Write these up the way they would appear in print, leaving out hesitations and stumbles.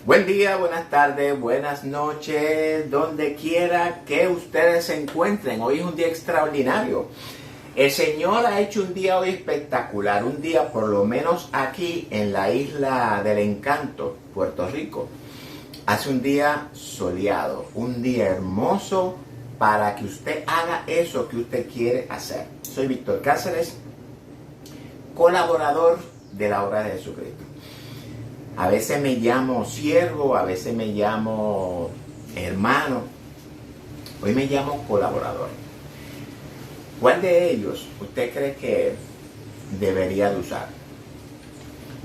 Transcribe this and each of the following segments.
Buen día, buenas tardes, buenas noches, donde quiera que ustedes se encuentren. Hoy es un día extraordinario. El Señor ha hecho un día hoy espectacular, un día por lo menos aquí en la isla del encanto, Puerto Rico. Hace un día soleado, un día hermoso para que usted haga eso que usted quiere hacer. Soy Víctor Cáceres, colaborador de la obra de Jesucristo. A veces me llamo siervo, a veces me llamo hermano. Hoy me llamo colaborador. ¿Cuál de ellos usted cree que debería de usar?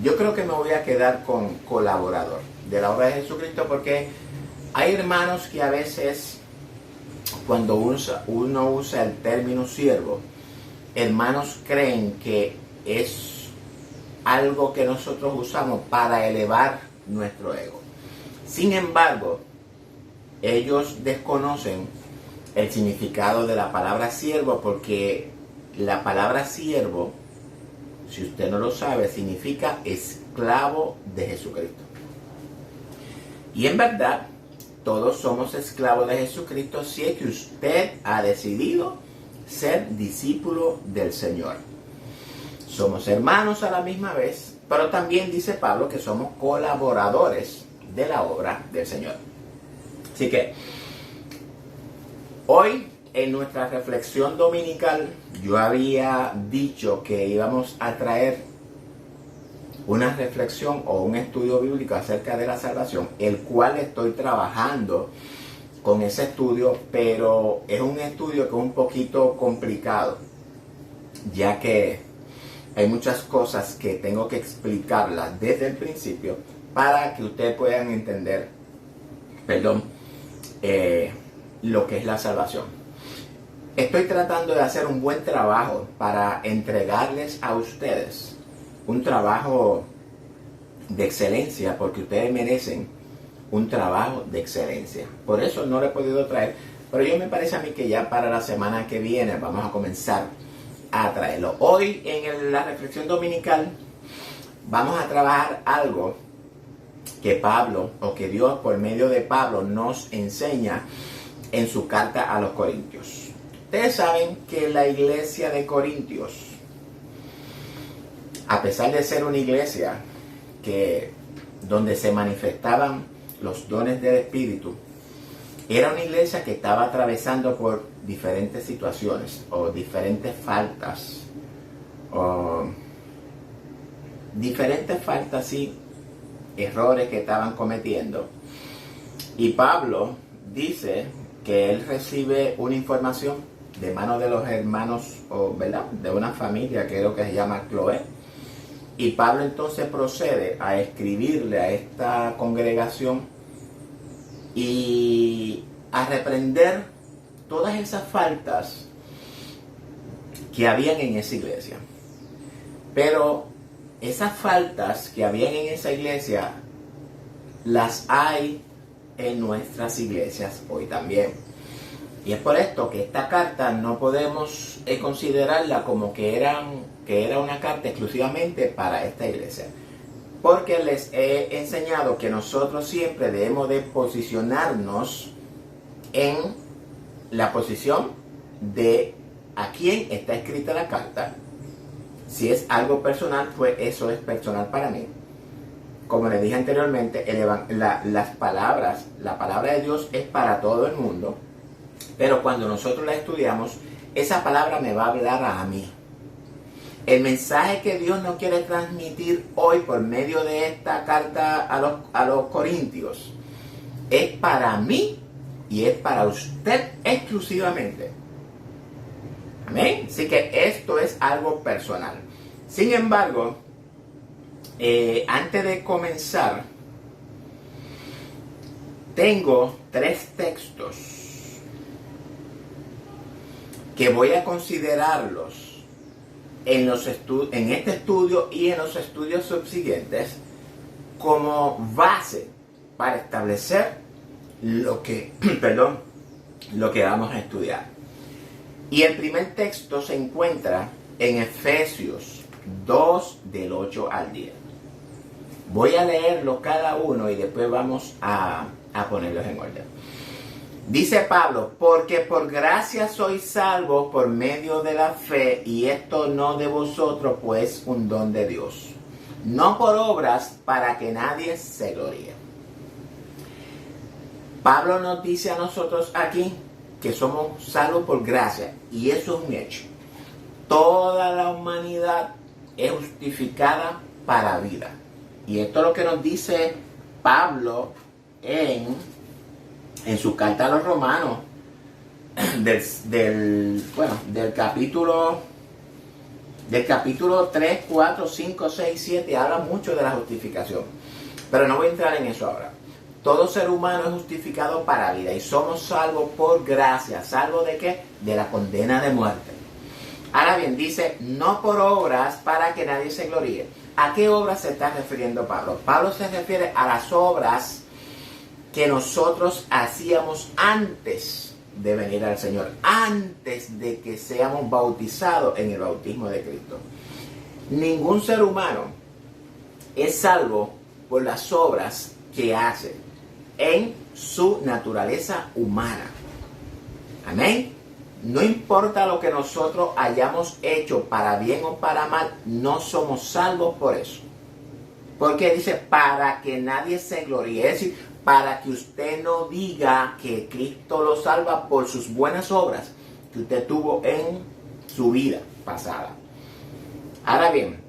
Yo creo que me voy a quedar con colaborador de la obra de Jesucristo, porque hay hermanos que a veces cuando uno usa el término siervo, hermanos creen que es algo que nosotros usamos para elevar nuestro ego. Sin embargo, ellos desconocen el significado de la palabra siervo, porque la palabra siervo, si usted no lo sabe, significa esclavo de Jesucristo. Y en verdad, todos somos esclavos de Jesucristo si es que usted ha decidido ser discípulo del Señor. Somos hermanos a la misma vez, pero también dice Pablo que somos colaboradores de la obra del Señor. Así que hoy en nuestra reflexión dominical yo había dicho que íbamos a traer una reflexión o un estudio bíblico acerca de la salvación, el cual estoy trabajando con ese estudio, pero es un estudio que es un poquito complicado, ya que hay muchas cosas que tengo que explicarlas desde el principio para que ustedes puedan entender, lo que es la salvación. Estoy tratando de hacer un buen trabajo para entregarles a ustedes un trabajo de excelencia, porque ustedes merecen un trabajo de excelencia. Por eso no lo he podido traer, pero yo me parece a mí que ya para la semana que viene vamos a comenzar a traerlo. Hoy en la reflexión dominical vamos a trabajar algo que Pablo, o que Dios por medio de Pablo nos enseña en su carta a los Corintios. Ustedes saben que la iglesia de Corintios, a pesar de ser una iglesia donde se manifestaban los dones del Espíritu, era una iglesia que estaba atravesando por diferentes situaciones o diferentes faltas, sí, errores que estaban cometiendo. Y Pablo dice que él recibe una información de manos de los hermanos, ¿verdad?, de una familia que creo que se llama Cloé. Y Pablo entonces procede a escribirle a esta congregación y a reprender todas esas faltas que habían en esa iglesia. Pero esas faltas que habían en esa iglesia las hay en nuestras iglesias hoy también. Y es por esto que esta carta no podemos considerarla como que era una carta exclusivamente para esta iglesia. Porque les he enseñado que nosotros siempre debemos de posicionarnos en la posición de a quién está escrita la carta. Si es algo personal, pues eso es personal para mí. Como les dije anteriormente, la palabra de Dios es para todo el mundo, pero cuando nosotros la estudiamos, esa palabra me va a hablar a mí. El mensaje que Dios nos quiere transmitir hoy por medio de esta carta a los Corintios es para mí y es para usted exclusivamente. Amén. Así que esto es algo personal. Sin embargo, antes de comenzar, tengo 3 textos que voy a considerarlos en este estudio y en los estudios subsiguientes como base para establecer lo que vamos a estudiar. Y el primer texto se encuentra en Efesios 2, del 8 al 10. Voy a leerlo cada uno y después vamos a ponerlos en orden. Dice Pablo, porque por gracia sois salvos por medio de la fe, y esto no de vosotros, pues un don de Dios. No por obras, para que nadie se gloríe. Pablo nos dice a nosotros aquí que somos salvos por gracia, y eso es un hecho. Toda la humanidad es justificada para vida. Y esto es lo que nos dice Pablo en su carta a los romanos, del capítulo 3, 4, 5, 6, 7, habla mucho de la justificación. Pero no voy a entrar en eso ahora. Todo ser humano es justificado para vida y somos salvos por gracia. ¿Salvos de qué? De la condena de muerte. Ahora bien, dice, no por obras para que nadie se gloríe. ¿A qué obras se está refiriendo Pablo? Pablo se refiere a las obras que nosotros hacíamos antes de venir al Señor, antes de que seamos bautizados en el bautismo de Cristo. Ningún ser humano es salvo por las obras que hace en su naturaleza humana. Amén. No importa lo que nosotros hayamos hecho para bien o para mal, no somos salvos por eso. Porque dice, para que nadie se gloríe. Es decir, para que usted no diga que Cristo lo salva por sus buenas obras que usted tuvo en su vida pasada. Ahora bien,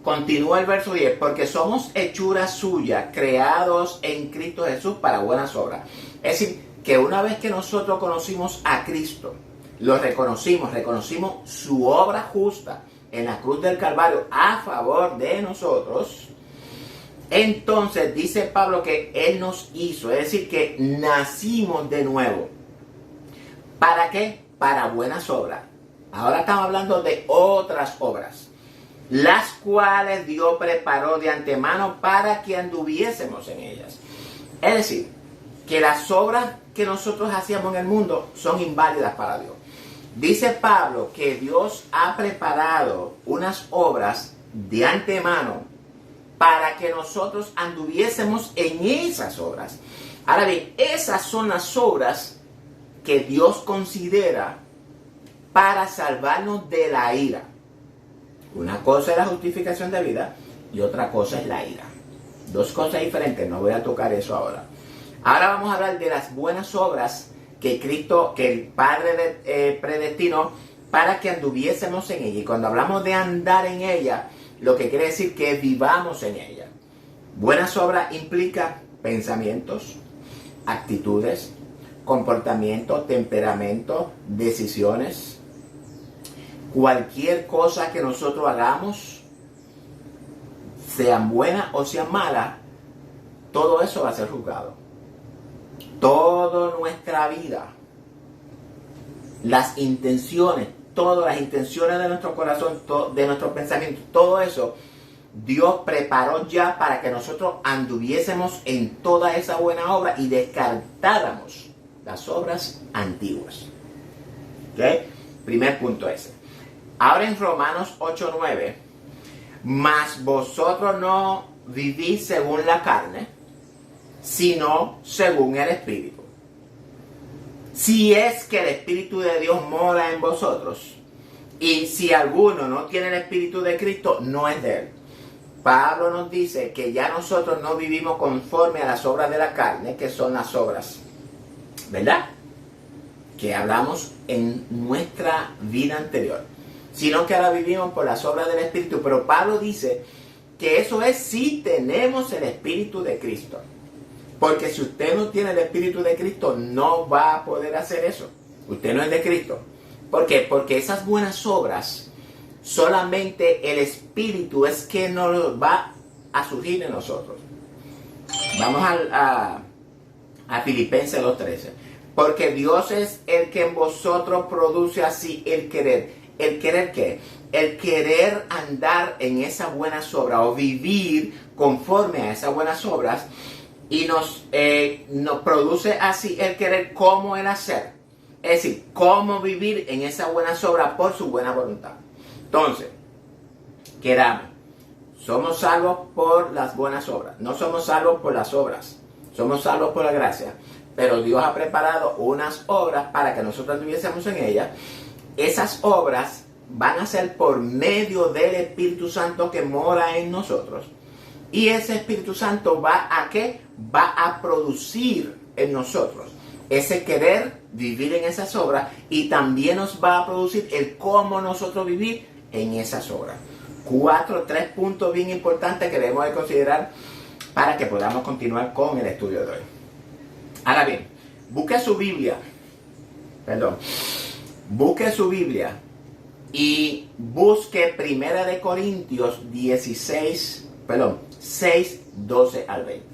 continúa el verso 10, porque somos hechura suya, creados en Cristo Jesús para buenas obras. Es decir, que una vez que nosotros conocimos a Cristo, lo reconocimos su obra justa en la cruz del Calvario a favor de nosotros, entonces dice Pablo que Él nos hizo, es decir, que nacimos de nuevo. ¿Para qué? Para buenas obras. Ahora estamos hablando de otras obras, las cuales Dios preparó de antemano para que anduviésemos en ellas. Es decir, que las obras que nosotros hacíamos en el mundo son inválidas para Dios. Dice Pablo que Dios ha preparado unas obras de antemano para que nosotros anduviésemos en esas obras. Ahora bien, esas son las obras que Dios considera para salvarnos de la ira. Una cosa es la justificación de vida y otra cosa es la ira. Dos cosas diferentes, no voy a tocar eso ahora. Ahora vamos a hablar de las buenas obras que el Padre predestinó para que anduviésemos en ella. Y cuando hablamos de andar en ella, lo que quiere decir que vivamos en ella. Buenas obras implica pensamientos, actitudes, comportamiento, temperamento, decisiones. Cualquier cosa que nosotros hagamos, sean buenas o sean malas, todo eso va a ser juzgado. Toda nuestra vida, las intenciones, todas las intenciones de nuestro corazón, de nuestros pensamientos, todo eso, Dios preparó ya para que nosotros anduviésemos en toda esa buena obra y descartáramos las obras antiguas. ¿Ok? Primer punto ese. Ahora en Romanos 8:9, mas vosotros no vivís según la carne, sino según el Espíritu. Si es que el Espíritu de Dios mora en vosotros, y si alguno no tiene el Espíritu de Cristo, no es de él. Pablo nos dice que ya nosotros no vivimos conforme a las obras de la carne, que son las obras, ¿verdad?, que hablamos en nuestra vida anterior, sino que ahora vivimos por las obras del Espíritu. Pero Pablo dice que eso es si tenemos el Espíritu de Cristo. Porque si usted no tiene el Espíritu de Cristo, no va a poder hacer eso. Usted no es de Cristo. ¿Por qué? Porque esas buenas obras, solamente el Espíritu es que nos va a surgir en nosotros. Vamos a Filipenses 2:13. Porque Dios es el que en vosotros produce así el querer. ¿El querer qué? El querer andar en esas buenas obras o vivir conforme a esas buenas obras. Y nos produce así el querer como el hacer. Es decir, cómo vivir en esa buena obra por su buena voluntad. Entonces, queramos, Somos salvos por las buenas obras. No somos salvos por las obras. Somos salvos por la gracia. Pero Dios ha preparado unas obras para que nosotros anduviésemos en ellas. Esas obras van a ser por medio del Espíritu Santo que mora en nosotros. Y ese Espíritu Santo va a ¿qué? Va a producir en nosotros ese querer vivir en esas obras, y también nos va a producir el cómo nosotros vivir en esas obras. Tres puntos bien importantes que debemos de considerar para que podamos continuar con el estudio de hoy. Ahora bien, busque su Biblia y busque 1 Corintios 6, 12 al 20.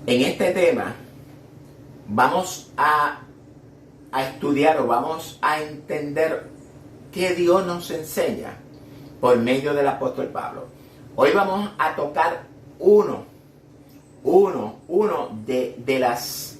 En este tema vamos a estudiar o vamos a entender qué Dios nos enseña por medio del apóstol Pablo. Hoy vamos a tocar uno de las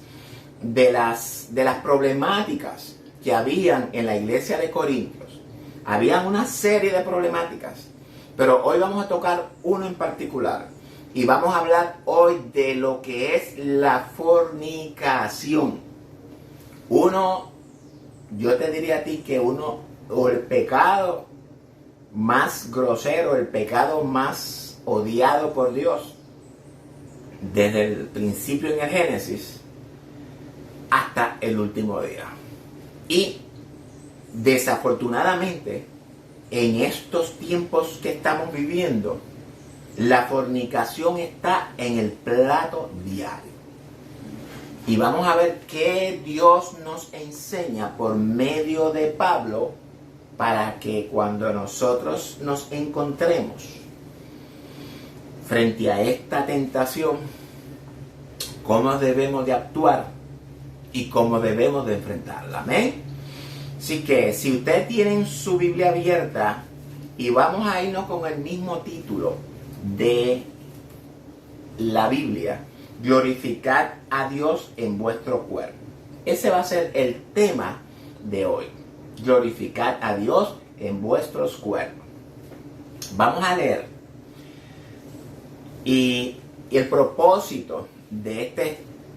problemáticas que habían en la iglesia de Corintios. Habían una serie de problemáticas, pero hoy vamos a tocar uno en particular. Y vamos a hablar hoy de lo que es la fornicación. Yo te diría a ti que o el pecado más grosero, el pecado más odiado por Dios, desde el principio en el Génesis hasta el último día. Y desafortunadamente, en estos tiempos que estamos viviendo, la fornicación está en el plato diario. Y vamos a ver qué Dios nos enseña por medio de Pablo para que cuando nosotros nos encontremos frente a esta tentación, cómo debemos de actuar y cómo debemos de enfrentarla. Amén. Así que si ustedes tienen su Biblia abierta, y vamos a irnos con el mismo título de la Biblia, glorificad a Dios en vuestro cuerpo. Ese va a ser el tema de hoy. Glorificad a Dios en vuestros cuerpos. Vamos a leer. Y el propósito de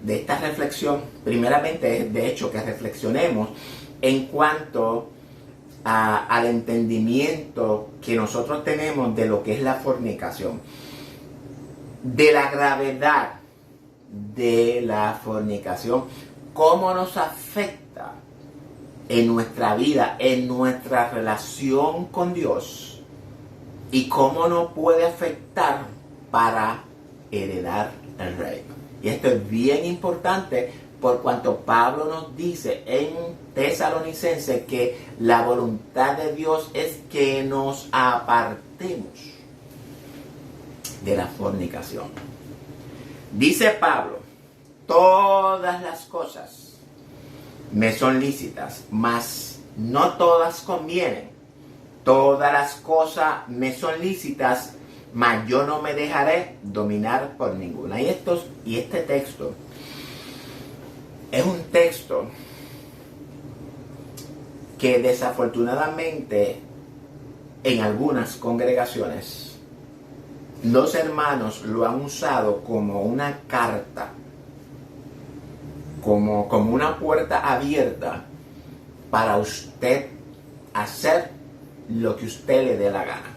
esta reflexión, primeramente, es de hecho que reflexionemos en cuanto al entendimiento que nosotros tenemos de lo que es la fornicación, de la gravedad de la fornicación, cómo nos afecta en nuestra vida, en nuestra relación con Dios, y cómo nos puede afectar para heredar el reino. Y esto es bien importante por cuanto Pablo nos dice en Tesalonicenses que la voluntad de Dios es que nos apartemos de la fornicación. Dice Pablo: todas las cosas me son lícitas, mas no todas convienen. Todas las cosas me son lícitas, mas yo no me dejaré dominar por ninguna. Y este texto es un texto que desafortunadamente en algunas congregaciones los hermanos lo han usado como una carta, como una puerta abierta para usted hacer lo que usted le dé la gana.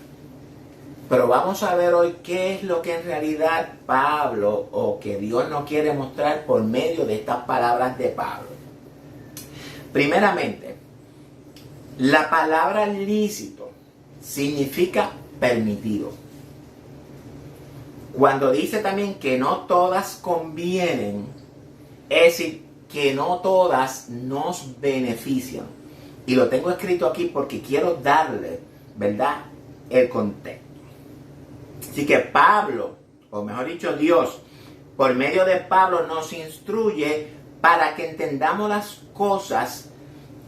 Pero vamos a ver hoy qué es lo que en realidad Pablo, o que Dios nos quiere mostrar por medio de estas palabras de Pablo. Primeramente, la palabra lícito significa permitido. Cuando dice también que no todas convienen, es decir, que no todas nos benefician. Y lo tengo escrito aquí porque quiero darle, ¿verdad?, el contexto. Así que Pablo, o mejor dicho Dios, por medio de Pablo nos instruye para que entendamos las cosas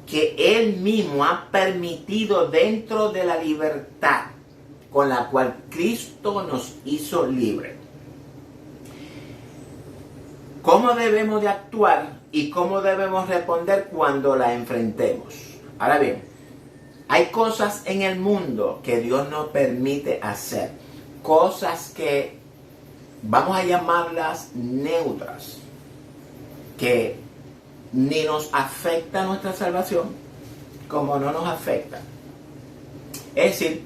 que Él mismo ha permitido dentro de la libertad con la cual Cristo nos hizo libres. cómo debemos de actuar y cómo debemos responder cuando la enfrentemos. Ahora bien, hay cosas en el mundo que Dios nos permite hacer, cosas que vamos a llamarlas neutras, que ni nos afecta nuestra salvación, como no nos afecta. Es decir,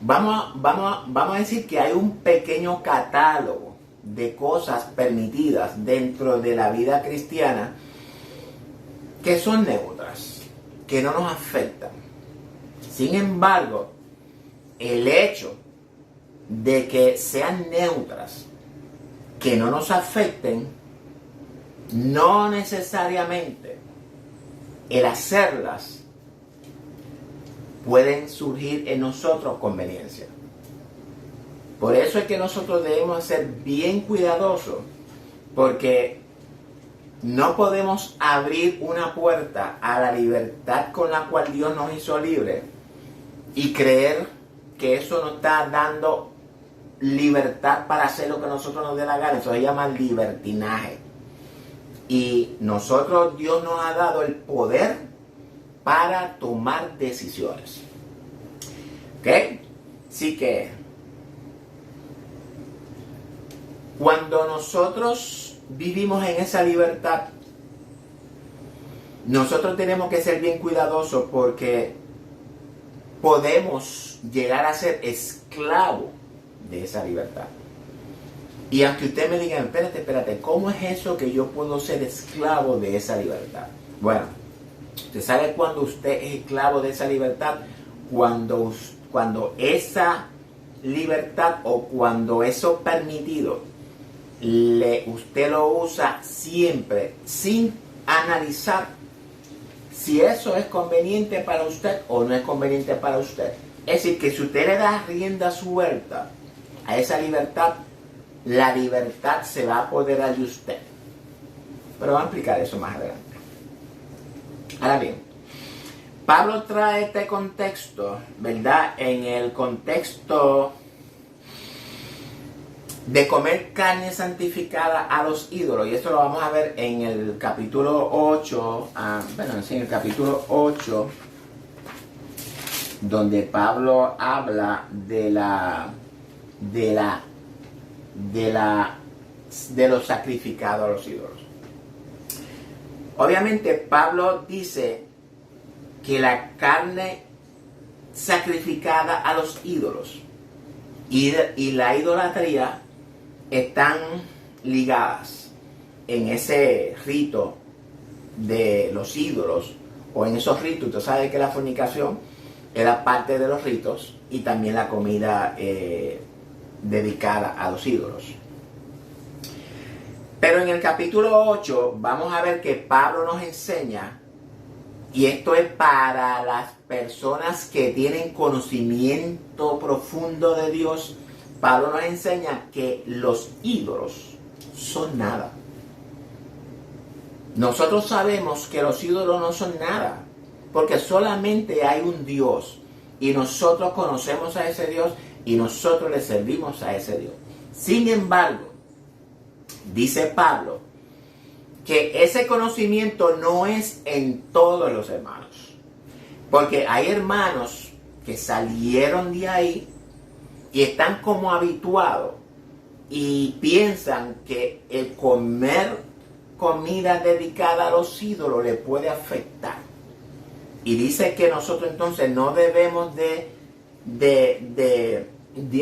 vamos a decir que hay un pequeño catálogo de cosas permitidas dentro de la vida cristiana que son neutras, que no nos afectan. Sin embargo, el hecho de que sean neutras, que no nos afecten, no necesariamente el hacerlas pueden surgir en nosotros conveniencia. Por eso es que nosotros debemos ser bien cuidadosos, porque no podemos abrir una puerta a la libertad con la cual Dios nos hizo libres y creer que eso nos está dando libertad para hacer lo que nosotros nos dé la gana. Eso se llama libertinaje. Y nosotros, Dios nos ha dado el poder para tomar decisiones. ¿Ok? Así que cuando nosotros vivimos en esa libertad, nosotros tenemos que ser bien cuidadosos, porque podemos llegar a ser esclavos de esa libertad. Y aunque usted me diga, espérate, ¿cómo es eso que yo puedo ser esclavo de esa libertad? Bueno, usted sabe cuando usted es esclavo de esa libertad, cuando esa libertad o cuando eso permitido, usted lo usa siempre sin analizar si eso es conveniente para usted o no es conveniente para usted. Es decir, que si usted le da rienda suelta a esa libertad, la libertad se va a apoderar de usted. Pero vamos a explicar eso más adelante. Ahora bien, Pablo trae este contexto, ¿verdad? En el contexto de comer carne santificada a los ídolos. Y esto lo vamos a ver en el capítulo 8, en el capítulo 8, donde Pablo habla de los sacrificados a los ídolos. Obviamente Pablo dice que la carne sacrificada a los ídolos y la idolatría están ligadas en ese rito de los ídolos, o en esos ritos. Usted sabe que la fornicación era parte de los ritos, y también la comida dedicada a los ídolos. Pero en el capítulo 8 vamos a ver que Pablo nos enseña, y esto es para las personas que tienen conocimiento profundo de Dios. Pablo nos enseña que los ídolos son nada. Nosotros sabemos que los ídolos no son nada, porque solamente hay un Dios, y nosotros conocemos a ese Dios y nosotros le servimos a ese Dios. Sin embargo, dice Pablo que ese conocimiento no es en todos los hermanos, porque hay hermanos que salieron de ahí y están como habituados y piensan que el comer comida dedicada a los ídolos le puede afectar. Y dice que nosotros entonces no debemos de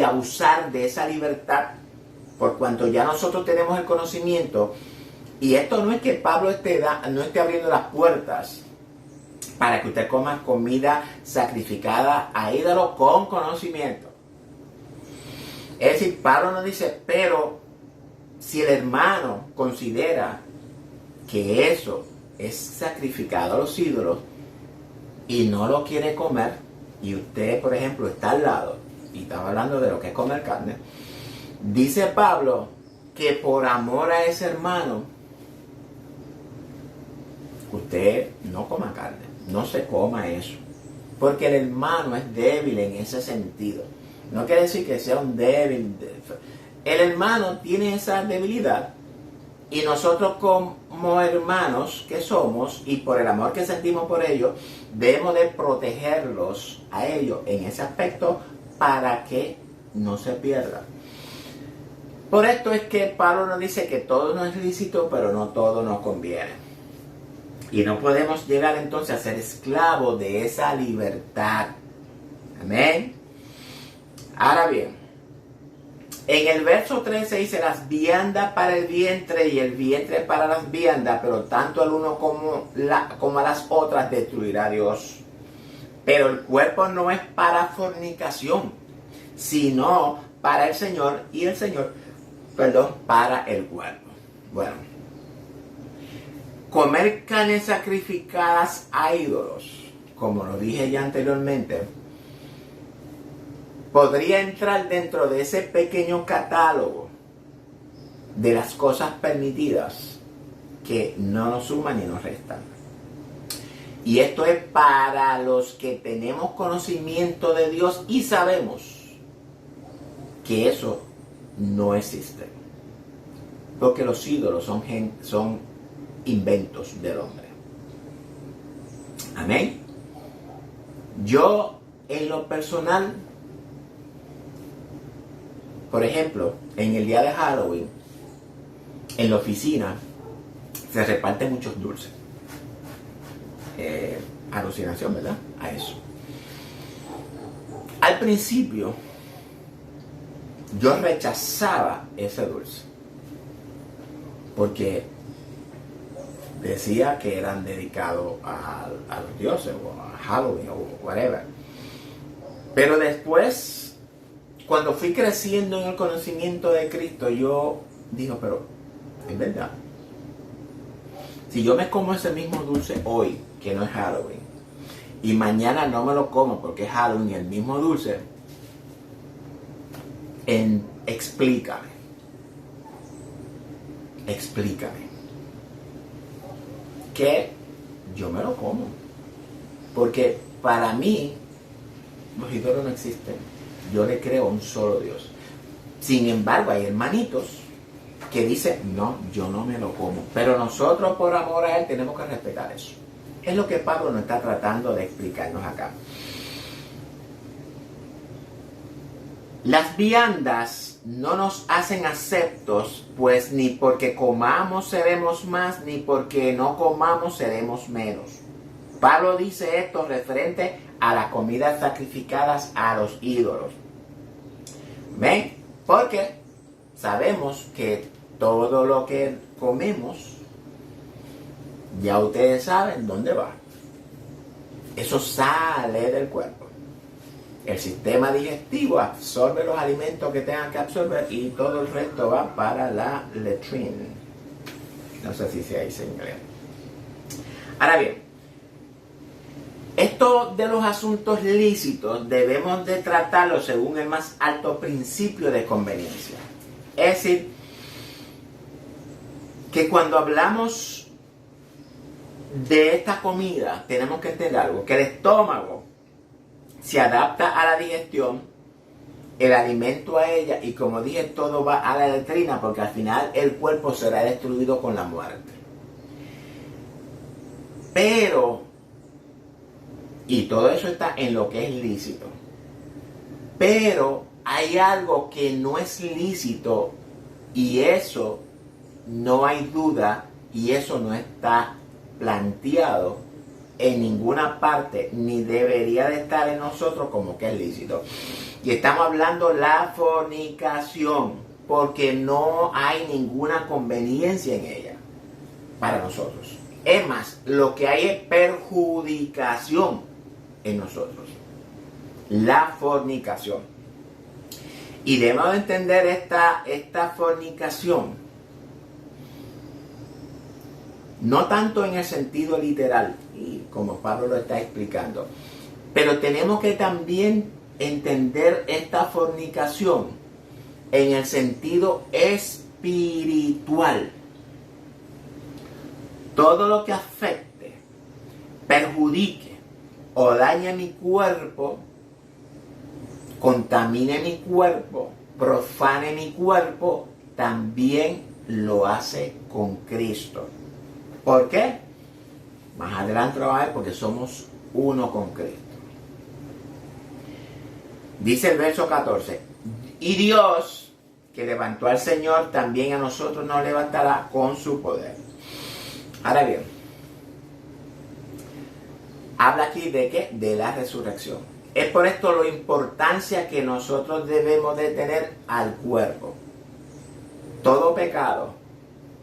abusar de esa libertad, por cuanto ya nosotros tenemos el conocimiento. Y esto no es que Pablo no esté abriendo las puertas para que usted coma comida sacrificada a ídolos con conocimiento. Es decir, Pablo nos dice, pero si el hermano considera que eso es sacrificado a los ídolos y no lo quiere comer, y usted, por ejemplo, está al lado y estaba hablando de lo que es comer carne, dice Pablo que por amor a ese hermano, usted no coma carne, no se coma eso, porque el hermano es débil en ese sentido. No quiere decir que sea un débil. El hermano tiene esa debilidad Y nosotros como hermanos que somos y por el amor que sentimos por ellos, debemos de protegerlos a ellos en ese aspecto para que no se pierdan. Por esto es que Pablo nos dice que todo no es lícito, pero no todo nos conviene. Y no podemos llegar entonces a ser esclavos de esa libertad. Amén. Ahora bien, en el verso 13 dice las viandas para el vientre y el vientre para las viandas, pero tanto al uno como a las otras destruirá Dios. Pero el cuerpo no es para fornicación, sino para el Señor y el Señor, para el cuerpo. Bueno, comer carnes sacrificadas a ídolos, como lo dije ya anteriormente, podría entrar dentro de ese pequeño catálogo de las cosas permitidas que no nos suman ni nos restan. Y esto es para los que tenemos conocimiento de Dios y sabemos que eso no existe. Porque los ídolos son inventos del hombre. Amén. Yo, en lo personal, por ejemplo, en el día de Halloween, en la oficina, se reparten muchos dulces. Alucinación, ¿verdad? A eso. Al principio, yo rechazaba ese dulce. Porque decía que eran dedicados a los dioses, o a Halloween, o whatever. Pero después, cuando fui creciendo en el conocimiento de Cristo, yo dije, pero es verdad. Si yo me como ese mismo dulce hoy, que no es Halloween, y mañana no me lo como porque es Halloween y el mismo dulce, explícame. Que yo me lo como. Porque para mí, los ídolos no existen. Yo le creo a un solo Dios. Sin embargo, hay hermanitos que dicen, no, yo no me lo como. Pero nosotros por amor a Él tenemos que respetar eso. Es lo que Pablo nos está tratando de explicarnos acá. Las viandas no nos hacen aceptos, pues ni porque comamos seremos más, ni porque no comamos seremos menos. Pablo dice esto referente a las comidas sacrificadas a los ídolos. ¿Ven? Porque sabemos que todo lo que comemos, ya ustedes saben dónde va. Eso sale del cuerpo. El sistema digestivo absorbe los alimentos que tengan que absorber y todo el resto va para la latrina. No sé si se dice en inglés. Ahora bien, esto de los asuntos lícitos debemos de tratarlo según el más alto principio de conveniencia. Es decir, que cuando hablamos de esta comida tenemos que entender algo, que el estómago se adapta a la digestión, el alimento a ella, y como dije, todo va a la letrina, porque al final el cuerpo será destruido con la muerte. Pero, y todo eso está en lo que es lícito, pero hay algo que no es lícito, y eso no hay duda, y eso no está planteado en ninguna parte, ni debería de estar en nosotros como que es lícito. Y estamos hablando de la fornicación, porque no hay ninguna conveniencia en ella para nosotros. Es más, lo que hay es perjudicación en nosotros. La fornicación. Y debemos entender esta fornicación no tanto en el sentido literal, y como Pablo lo está explicando, pero tenemos que también entender esta fornicación en el sentido espiritual. Todo lo que afecte, perjudique o dañe mi cuerpo, contamine mi cuerpo, profane mi cuerpo, también lo hace con Cristo. ¿Por qué? Más adelante lo va a ver, porque somos uno con Cristo. Dice el verso 14, y Dios, que levantó al Señor, también a nosotros nos levantará con su poder. Ahora bien, habla aquí de ¿qué? De la resurrección. Es por esto la importancia que nosotros debemos de tener al cuerpo. Todo pecado.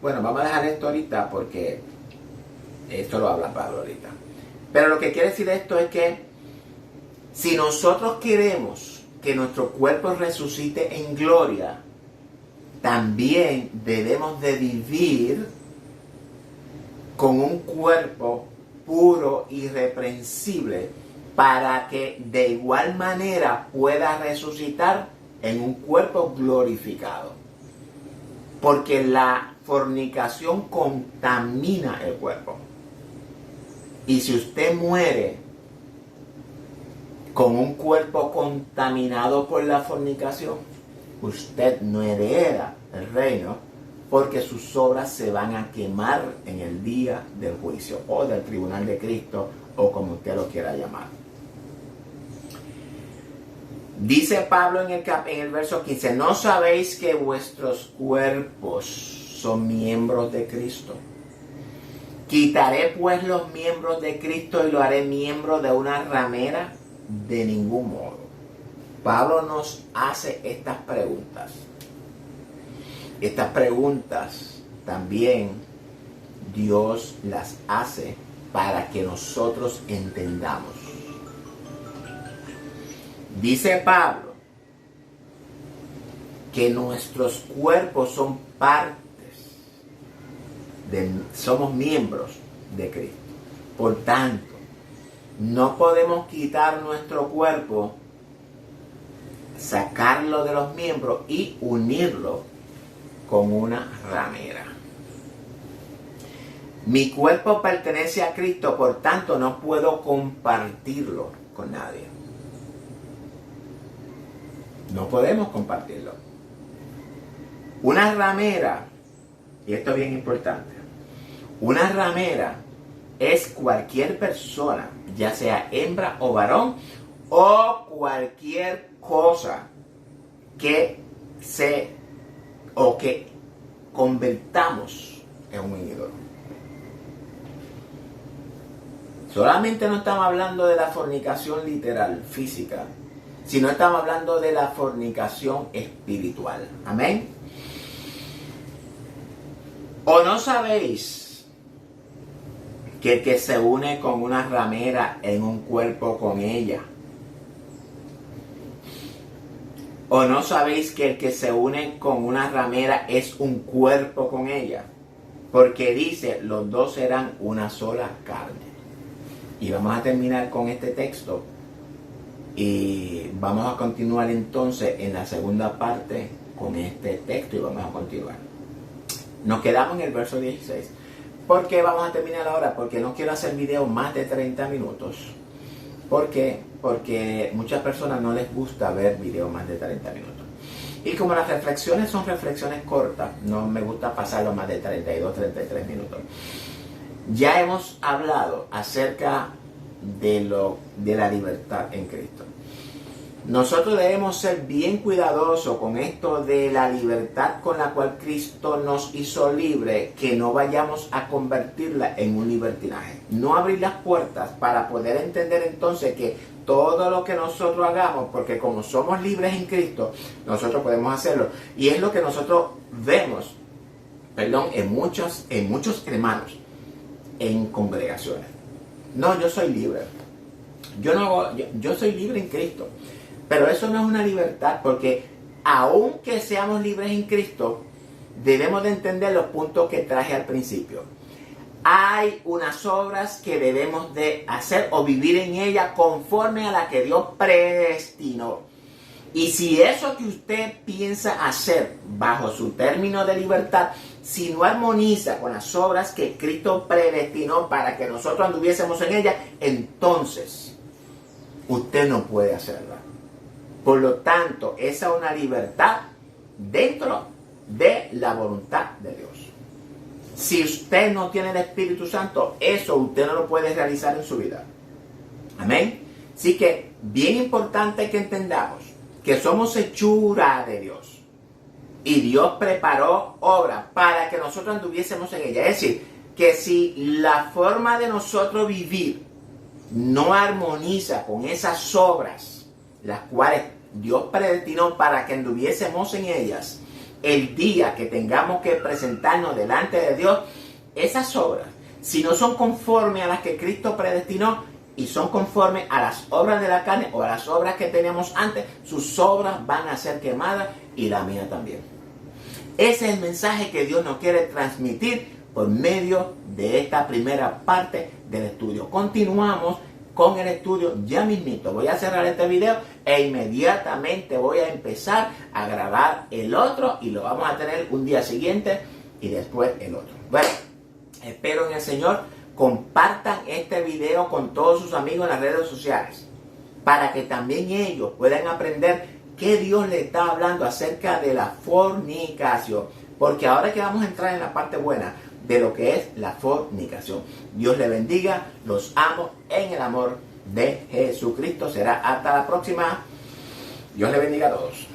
Bueno, vamos a dejar esto ahorita porque esto lo habla Pablo ahorita. Pero lo que quiere decir esto es que si nosotros queremos que nuestro cuerpo resucite en gloria, también debemos de vivir con un cuerpo puro, irreprensible, para que de igual manera pueda resucitar en un cuerpo glorificado. Porque la fornicación contamina el cuerpo. Y si usted muere con un cuerpo contaminado por la fornicación, usted no hereda el reino, porque sus obras se van a quemar en el día del juicio o del tribunal de Cristo, o como usted lo quiera llamar. Dice Pablo en el verso 15, ¿no sabéis que vuestros cuerpos son miembros de Cristo? ¿Quitaré pues los miembros de Cristo y lo haré miembro de una ramera? De ningún modo. Pablo nos hace estas preguntas. Estas preguntas también Dios las hace para que nosotros entendamos. Dice Pablo que nuestros cuerpos son somos miembros de Cristo. Por tanto, no podemos quitar nuestro cuerpo, sacarlo de los miembros y unirlo con una ramera. Mi cuerpo pertenece a Cristo, por tanto no puedo compartirlo con nadie. No podemos compartirlo. Una ramera, y esto es bien importante, una ramera es cualquier persona, ya sea hembra o varón, o cualquier cosa que convertamos en un ídolo. Solamente no estamos hablando de la fornicación literal, física, sino estamos hablando de la fornicación espiritual. Amén. ¿O no sabéis que el que se une con una ramera en un cuerpo con ella? ¿O no sabéis que el que se une con una ramera es un cuerpo con ella? Porque dice, los dos serán una sola carne. Y vamos a terminar con este texto. Y vamos a continuar entonces en la segunda parte con este texto y vamos a continuar. Nos quedamos en el verso 16. ¿Por qué vamos a terminar ahora? Porque no quiero hacer videos más de 30 minutos. ¿Por qué? Porque muchas personas no les gusta ver videos más de 30 minutos. Y como las reflexiones son reflexiones cortas, no me gusta pasarlo más de 32, 33 minutos. Ya hemos hablado acerca de la libertad en Cristo. Nosotros debemos ser bien cuidadosos con esto de la libertad con la cual Cristo nos hizo libre, que no vayamos a convertirla en un libertinaje. No abrir las puertas para poder entender entonces que todo lo que nosotros hagamos, porque como somos libres en Cristo, nosotros podemos hacerlo. Y es lo que nosotros vemos, en muchos hermanos, en congregaciones. No, yo soy libre. Yo soy libre en Cristo. Pero eso no es una libertad, porque aunque seamos libres en Cristo, debemos de entender los puntos que traje al principio. Hay unas obras que debemos de hacer o vivir en ellas conforme a la que Dios predestinó. Y si eso que usted piensa hacer bajo su término de libertad, si no armoniza con las obras que Cristo predestinó para que nosotros anduviésemos en ellas, entonces usted no puede hacerla. Por lo tanto, esa es una libertad dentro de la voluntad de Dios. Si usted no tiene el Espíritu Santo, eso usted no lo puede realizar en su vida. Amén. Así que bien importante que entendamos que somos hechura de Dios. Y Dios preparó obra para que nosotros anduviésemos en ella. Es decir, que si la forma de nosotros vivir no armoniza con esas obras, las cuales Dios predestinó para que anduviésemos en ellas, el día que tengamos que presentarnos delante de Dios, esas obras, si no son conformes a las que Cristo predestinó y son conformes a las obras de la carne o a las obras que teníamos antes, sus obras van a ser quemadas y la mía también. Ese es el mensaje que Dios nos quiere transmitir por medio de esta primera parte del estudio. Continuamos con el estudio ya mismito. Voy a cerrar este video e inmediatamente voy a empezar a grabar el otro y lo vamos a tener un día siguiente y después el otro. Bueno, espero en el Señor compartan este video con todos sus amigos en las redes sociales para que también ellos puedan aprender qué Dios le está hablando acerca de la fornicación. Porque ahora que vamos a entrar en la parte buena de lo que es la fornicación. Dios le bendiga, los amo en el amor de Jesucristo. Será hasta la próxima. Dios le bendiga a todos.